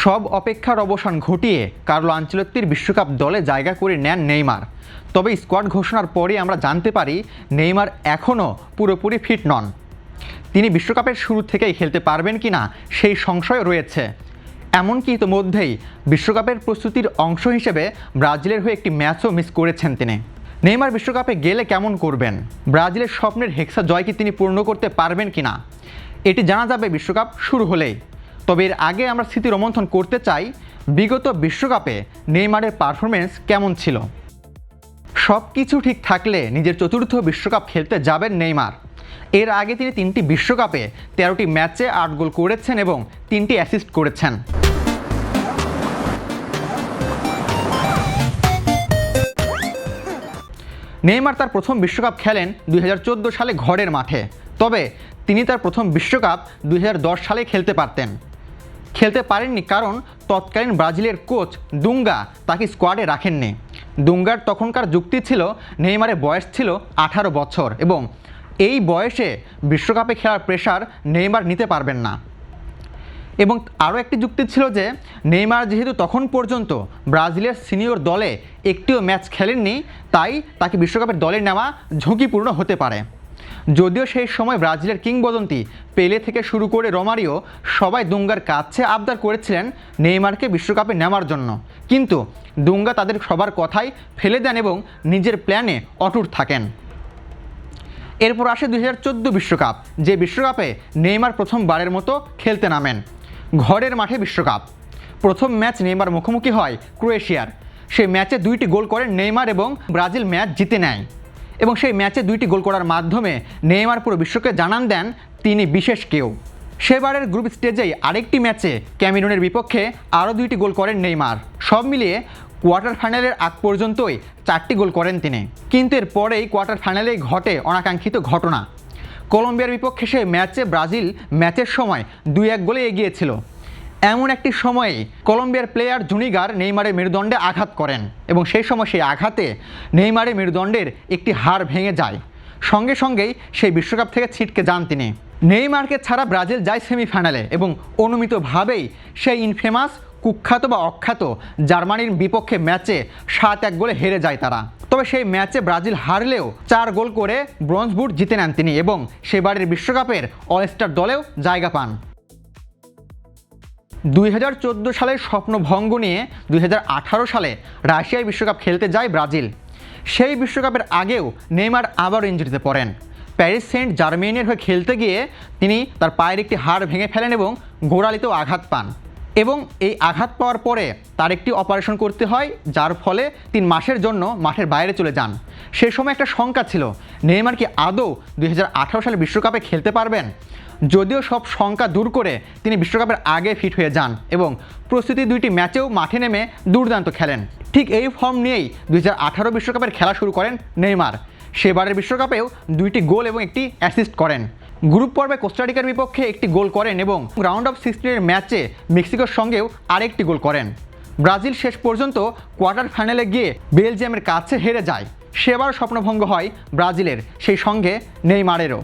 সব অপেক্ষার অবসান ঘটিয়ে কার্লো আনচেলত্তির বিশ্বকাপ দলে জায়গা করে নেন নেইমার। তবে স্কোয়াড ঘোষণার পরে আমরা জানতে পারি নেইমার এখনও পুরোপুরি ফিট নন। তিনি বিশ্বকাপের শুরু থেকেই খেলতে পারবেন কি না সেই সংশয় রয়েছে। এমনকি ইতোমধ্যেই বিশ্বকাপের প্রস্তুতির অংশ হিসেবে ব্রাজিলের হয়ে একটি ম্যাচও মিস করেছেন তিনি। নেইমার বিশ্বকাপে গেলে কেমন করবেন, ব্রাজিলের স্বপ্নের হেক্সা জয় কি তিনি পূর্ণ করতে পারবেন কি না, এটি জানা যাবে বিশ্বকাপ শুরু হলেই। তবে এর আগে আমরা স্মৃতি রোমন্থন করতে চাই বিগত বিশ্বকাপে নেইমারের পারফরমেন্স কেমন ছিল। সব কিছু ঠিক থাকলে নিজের চতুর্থ বিশ্বকাপ খেলতে যাবেন নেইমার। এর আগে তিনি 3টি বিশ্বকাপে 13টি ম্যাচে 8 গোল করেছেন এবং 3টি অ্যাসিস্ট করেছেন। নেইমার তার প্রথম বিশ্বকাপ খেলেন 2014 সালে ঘরের মাঠে। তবে তিনি তার প্রথম বিশ্বকাপ 2010 সালে খেলতে পারেননি, কারণ তৎকালীন ব্রাজিলের কোচ দুঙ্গা তাকে স্কোয়াডে রাখেননি। দুঙ্গার তখনকার যুক্তি ছিল নেইমারের বয়স ছিল 18 বছর এবং এই বয়সে বিশ্বকাপে খেলার প্রেশার নেইমার নিতে পারবেন না। এবং আরও একটি যুক্তি ছিল যে নেইমার যেহেতু তখন পর্যন্ত ব্রাজিলের সিনিয়র দলে একটিও ম্যাচ খেলেননি, তাই তাকে বিশ্বকাপের দলে নেওয়া ঝুঁকিপূর্ণ হতে পারে। যদিও সেই সময় ব্রাজিলের কিংবদন্তি পেলে থেকে শুরু করে রোমারিও সবাই দুঙ্গার কাছে আবদার করেছিলেন নেইমারকে বিশ্বকাপে নেওয়ার জন্য, কিন্তু দুঙ্গা তাদের সবার কথাই ফেলে দেন এবং নিজের প্ল্যানে অটুট থাকেন। এরপর আসে 2014 বিশ্বকাপ, যে বিশ্বকাপে নেইমার প্রথমবারের মতো খেলতে নামেন। ঘরের মাঠে বিশ্বকাপ, প্রথম ম্যাচ নেইমার মুখোমুখি হয় ক্রোয়েশিয়ার। সেই ম্যাচে 2টি গোল করেন নেইমার এবং ব্রাজিল ম্যাচ জিতে নেয়। এবং সেই ম্যাচে 2টি গোল করার মাধ্যমে নেইমার পুরো বিশ্বকে জানান দেন তিনি বিশেষ কেউ। সেবারের গ্রুপ স্টেজেই আরেকটি ম্যাচে ক্যামেরুনের বিপক্ষে আরও 2টি গোল করেন নেইমার। সব মিলিয়ে কোয়ার্টার ফাইনালের আগ পর্যন্তই 4টি গোল করেন তিনি। কিন্তু এর পরেই কোয়ার্টার ফাইনালেই ঘটে অনাকাঙ্ক্ষিত ঘটনা। কলম্বিয়ার বিপক্ষে সেই ম্যাচে ব্রাজিল ম্যাচের সময় 2-1 গোলে এগিয়েছিল। এমন একটি সময়ে কলম্বিয়ার প্লেয়ার জুনিগার নেইমারের মেরুদণ্ডে আঘাত করেন এবং সেই সময় সেই আঘাতে নেইমারের মেরুদণ্ডের একটি হাড় ভেঙে যায়। সঙ্গে সঙ্গেই সেই বিশ্বকাপ থেকে ছিটকে যান তিনি। নেইমারকে ছাড়া ব্রাজিল যায় সেমিফাইনালে এবং অনুমিতভাবেই সেই ইনফেমাস কুখ্যাত বা অখ্যাত জার্মানির বিপক্ষে ম্যাচে 7-1 গোলে হেরে যায় তারা। তবে সেই ম্যাচে ব্রাজিল হারলেও 4 গোল করে ব্রোঞ্জ বুট জিতে নেন তিনি এবং সেবারের বিশ্বকাপের অলস্টার দলেও জায়গা পান। 2014 সালের স্বপ্নভঙ্গ নিয়ে 2018 সালে রাশিয়ায় বিশ্বকাপ খেলতে যায় ব্রাজিল। সেই বিশ্বকাপের আগেও নেইমার আবার ইনজুরিতে পড়েন। প্যারিস সেন্ট জার্মেইনের হয়ে খেলতে গিয়ে তিনি তার পায়ের একটি হাড় ভেঙে ফেলেন এবং গোড়ালিতেও আঘাত পান। এবং এই আঘাত পাওয়ার পরে তার একটি অপারেশন করতে হয়, যার ফলে 3 মাসের জন্য মাঠের বাইরে চলে যান। সে সময় একটা শঙ্কা ছিল নেইমার কি আদৌ 2018 সালে বিশ্বকাপে খেলতে পারবেন। যদিও সব শঙ্কা দূর করে তিনি বিশ্বকাপের আগে ফিট হয়ে যান এবং প্রস্তুতি 2টি ম্যাচেও মাঠে নেমে দুর্দান্ত খেলেন। ঠিক এই ফর্ম নিয়েই 2018 বিশ্বকাপের খেলা শুরু করেন নেইমার। সেবারের বিশ্বকাপেও 2টি গোল এবং একটি অ্যাসিস্ট করেন। গ্রুপ পর্বে কোস্টারিকার বিপক্ষে একটি গোল করেন এবং রাউন্ড অফ 16 ম্যাচে মেক্সিকোর সঙ্গেও আরেকটি গোল করেন। ব্রাজিল শেষ পর্যন্ত কোয়ার্টার ফাইনালে গিয়ে বেলজিয়ামের কাছে হেরে যায়। সেবার স্বপ্নভঙ্গ হয় ব্রাজিলের, সেই সঙ্গে নেইমারেরও।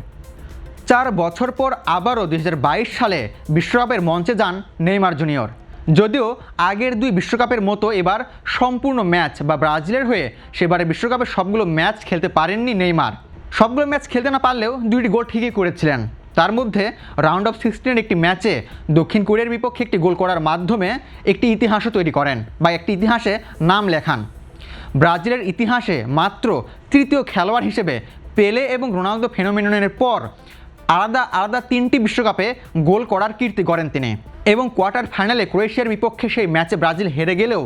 4 বছর পর আবারও 2022 সালে বিশ্বকাপের মঞ্চে যান নেইমার জুনিয়র। যদিও আগের 2 বিশ্বকাপের মতো এবার সম্পূর্ণ ম্যাচ বা ব্রাজিলের হয়ে সেবারে বিশ্বকাপের সবগুলো ম্যাচ খেলতে পারেননি নেইমার। সবগুলো ম্যাচ খেলতে না পারলেও 2টি গোল ঠিকই করেছিলেন। তার মধ্যে রাউন্ড অফ 16 একটি ম্যাচে দক্ষিণ কোরিয়ার বিপক্ষে একটি গোল করার মাধ্যমে একটি ইতিহাসও তৈরি করেন বা একটি ইতিহাসে নাম লেখান। ব্রাজিলের ইতিহাসে মাত্র 3য় খেলোয়াড় হিসেবে পেলে এবং রোনালদো ফেনোমেননের পর আলাদা 3টি বিশ্বকাপে গোল করার কীর্তি গড়েন তিনি। এবং কোয়ার্টার ফাইনালে ক্রোয়েশিয়ার বিপক্ষে সেই ম্যাচে ব্রাজিল হেরে গেলেও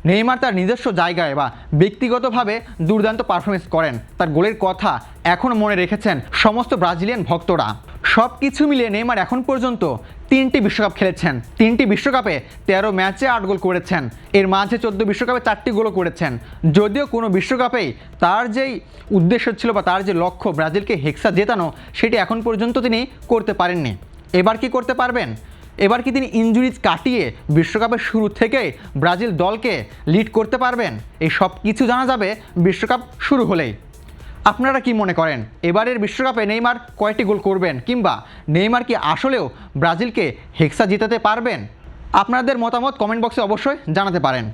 নেইমার তার নিজস্ব জায়গায় বা ব্যক্তিগতভাবে দুর্দান্ত পারফরমেন্স করেন। তার গোলের কথা এখনও মনে রেখেছেন সমস্ত ব্রাজিলিয়ান ভক্তরা। সব কিছু মিলিয়ে নেইমার এখন পর্যন্ত 3টি বিশ্বকাপ খেলেছেন। 3টি বিশ্বকাপে 13 ম্যাচে 8 গোল করেছেন। এর মাঝে 14 বিশ্বকাপে 4টি গোলও করেছেন। যদিও কোনো বিশ্বকাপেই তার যেই উদ্দেশ্য ছিল বা তার যে লক্ষ্য ব্রাজিলকে হেক্সা জেতানো, সেটি এখন পর্যন্ত তিনি করতে পারেননি। এবার কি করতে পারবেন? এবার কি তিনি ইনজুরিজ কাটিয়ে বিশ্বকাপের শুরু থেকে ব্রাজিল দলকে লিড করতে পারবেন? এই সব কিছু জানা যাবে বিশ্বকাপ শুরু হলেই। আপনারা কি মনে করেন এবারের বিশ্বকাপে নেইমার কয়টি গোল করবেন, কিংবা নেইমার কি আসলেও ব্রাজিলকে হেক্সা জেতাতে পারবেন? আপনাদের মতামত কমেন্ট বক্সে অবশ্যই জানাতে পারেন।